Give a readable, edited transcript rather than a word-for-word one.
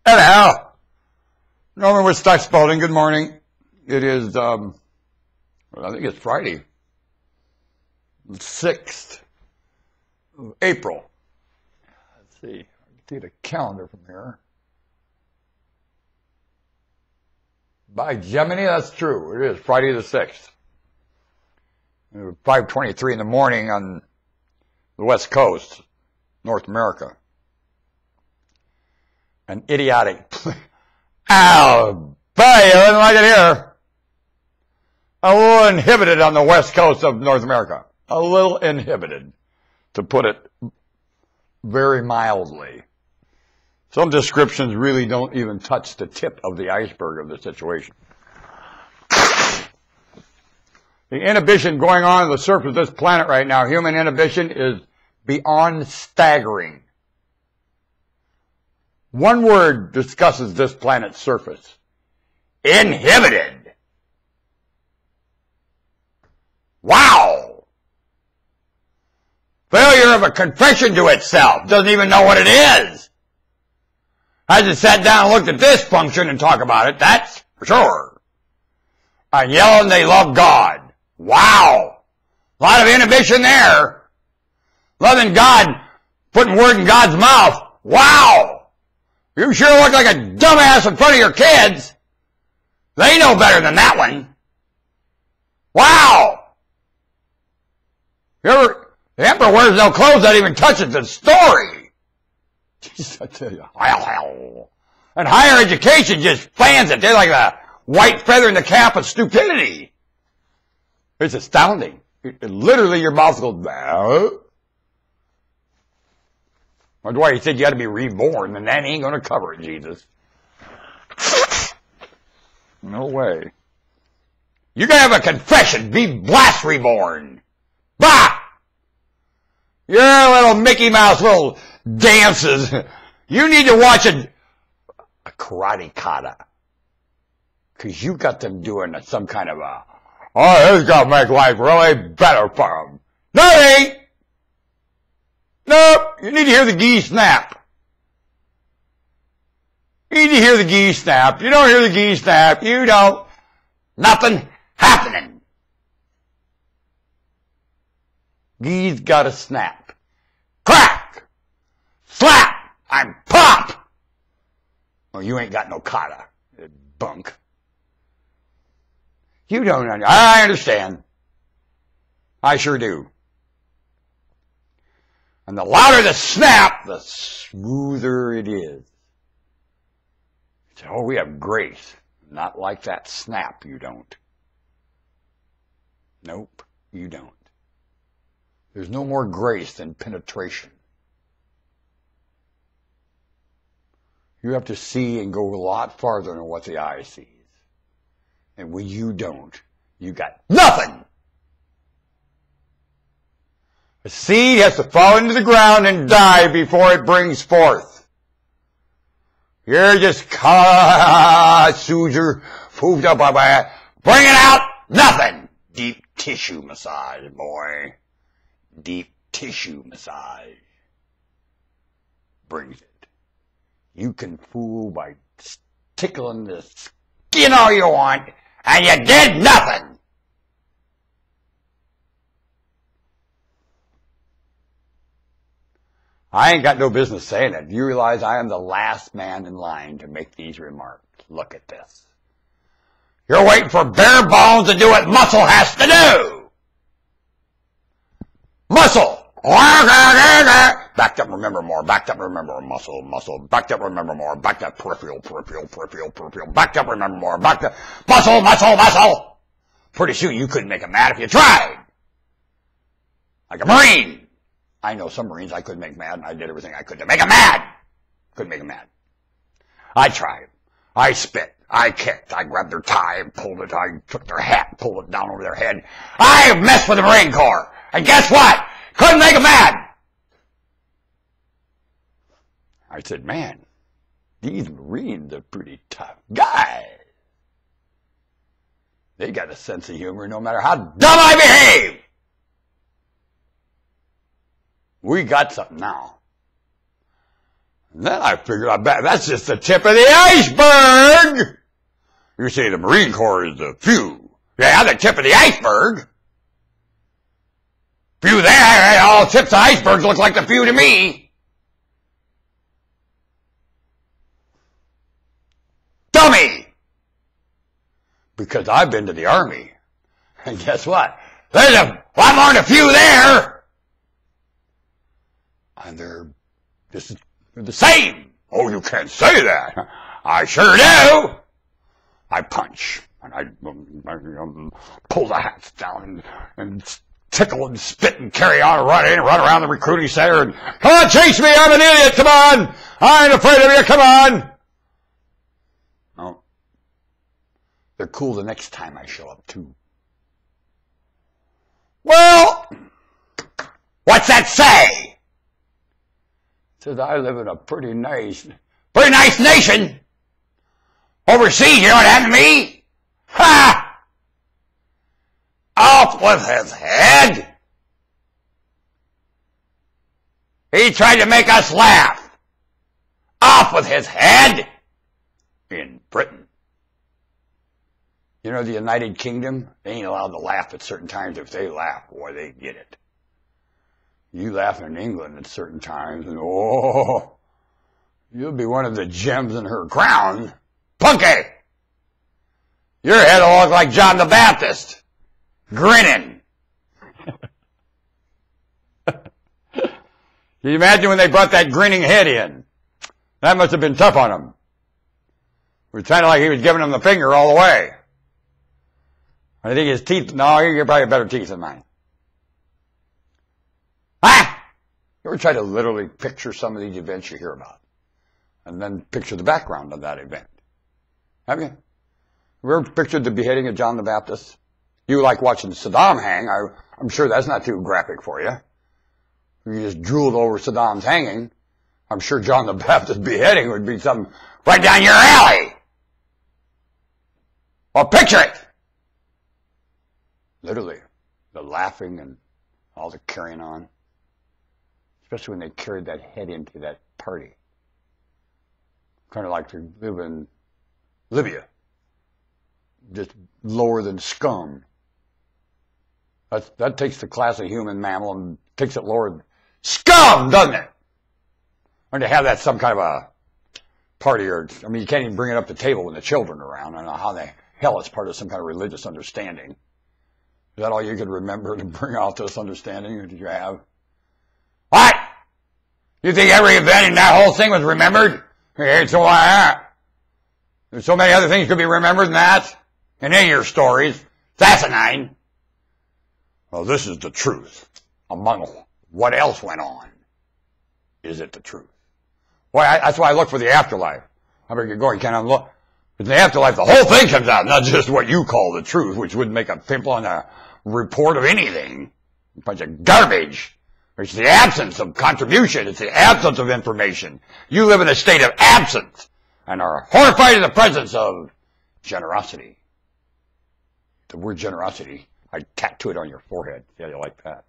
Anyhow, Norman with Stock Spalding, good morning. It is, I think it's Friday, the 6th of April. Let's see, I can see the calendar from here. By Gemini, that's true. It is Friday the 6th. It was 5:23 in the morning on the West Coast, North America. An idiotic. Ow! Buddy, I didn't like it here. A little inhibited on the West Coast of North America. A little inhibited, to put it very mildly. Some descriptions really don't even touch the tip of the iceberg of the situation. The inhibition going on the surface of this planet right now, human inhibition, is beyond staggering. One word discusses this planet's surface. Inhibited. Wow. Failure of a confession to itself. Doesn't even know what it is. Hasn't sat down and looked at this function and talk about it. That's for sure. And yelling they love God. Wow. A lot of inhibition there. Loving God, putting word in God's mouth. Wow. You sure look like a dumbass in front of your kids. They know better than that one. Wow. The emperor wears no clothes that even touches the story. Jeez, I tell you. And higher education just fans it. They're like a white feather in the cap of stupidity. It's astounding. Literally your mouth goes, That's why he said you got to be reborn, and that ain't going to cover it, Jesus. No way. You got to have a confession. Be blast reborn. Bah! Your little Mickey Mouse little dances. You need to watch a karate kata. Because you got them doing some kind of a, oh, this is going to make life really better for them. No, it ain't. Nope, you need to hear the geese snap. You need to hear the geese snap. You don't hear the geese snap. You don't. Nothing happening. Geese gotta snap. Crack! Slap! And pop! Well, you ain't got no kata, you bunk. You don't understand. I understand. I sure do. And the louder the snap, the smoother it is. So, oh, we have grace. Not like that snap, you don't. Nope, you don't. There's no more grace than penetration. You have to see and go a lot farther than what the eye sees. And when you don't, you got nothing! A seed has to fall into the ground and die before it brings forth. You're just Suzer, foofed up by it. Bring it out, nothing. Deep tissue massage, boy. Deep tissue massage brings it. You can fool by tickling the skin all you want, and you did nothing. I ain't got no business saying it. You realize I am the last man in line to make these remarks. Look at this. You're waiting for bare bones to do what muscle has to do. Muscle. Backed up, remember more. Backed up, remember more. Muscle. Backed up, remember more. Backed up, peripheral. Backed up, remember more. Backed up, muscle. Pretty soon you couldn't make them mad if you tried. Like a Marine. I know some Marines I couldn't make mad, and I did everything I could to make them mad. Couldn't make them mad. I tried. I spit. I kicked. I grabbed their tie and pulled it. I took their hat and pulled it down over their head. I messed with the Marine Corps. And guess what? Couldn't make them mad. I said, man, these Marines are pretty tough guys. They got a sense of humor no matter how dumb I behave. We got something now. And then I figured, I bet that's just the tip of the iceberg. You say the Marine Corps is the few. Yeah, the tip of the iceberg. Few there, all tips of icebergs look like the few to me. Dummy! Because I've been to the Army. And guess what? There's a lot more than a few there. And they're the same. Oh, you can't say that. I sure do. I punch. And I pull the hats down and tickle and spit and carry on and run around the recruiting center and, come on, chase me, I'm an idiot, come on. I ain't afraid of you, come on. No. They're cool the next time I show up, too. Well, what's that say? It says I live in a pretty nice nation. Overseas, you know what happened to me? Ha! Off with his head. He tried to make us laugh. Off with his head. In Britain. You know, the United Kingdom, they ain't allowed to laugh at certain times. If they laugh, boy, they get it. You laugh in England at certain times, and oh, you'll be one of the gems in her crown. Punky! Your head will look like John the Baptist. Grinning. Can you imagine when they brought that grinning head in? That must have been tough on him. It was kind of like he was giving him the finger all the way. I think his teeth, no, you probably have better teeth than mine. Ah! You ever try to literally picture some of these events you hear about? And then picture the background of that event? Have you? Have you ever pictured the beheading of John the Baptist? You like watching Saddam hang. I'm sure that's not too graphic for you. You just drooled over Saddam's hanging. I'm sure John the Baptist's beheading would be something right down your alley. Well, picture it. Literally, the laughing and all the carrying on. Especially when they carried that head into that party. Kind of like to live in Libya. Just lower than scum. That takes the class of human mammal and takes it lower. Scum, doesn't it? Or to have that some kind of a party, or, I mean, you can't even bring it up to the table when the children are around. I don't know how the hell it's part of some kind of religious understanding. Is that all you could remember to bring out this understanding that you have? What? You think every event in that whole thing was remembered? There's so many other things could be remembered than that. In any of your stories. It's asinine. Well, this is the truth. Among what else went on, is it the truth? Well, that's why I look for the afterlife. I mean, you're going, can I look? But in the afterlife, the whole thing comes out, not just what you call the truth, which wouldn't make a pimple on a report of anything. A bunch of garbage. It's the absence of contribution. It's the absence of information. You live in a state of absence and are horrified in the presence of generosity. The word generosity, I tattoo it on your forehead. Yeah, you like that.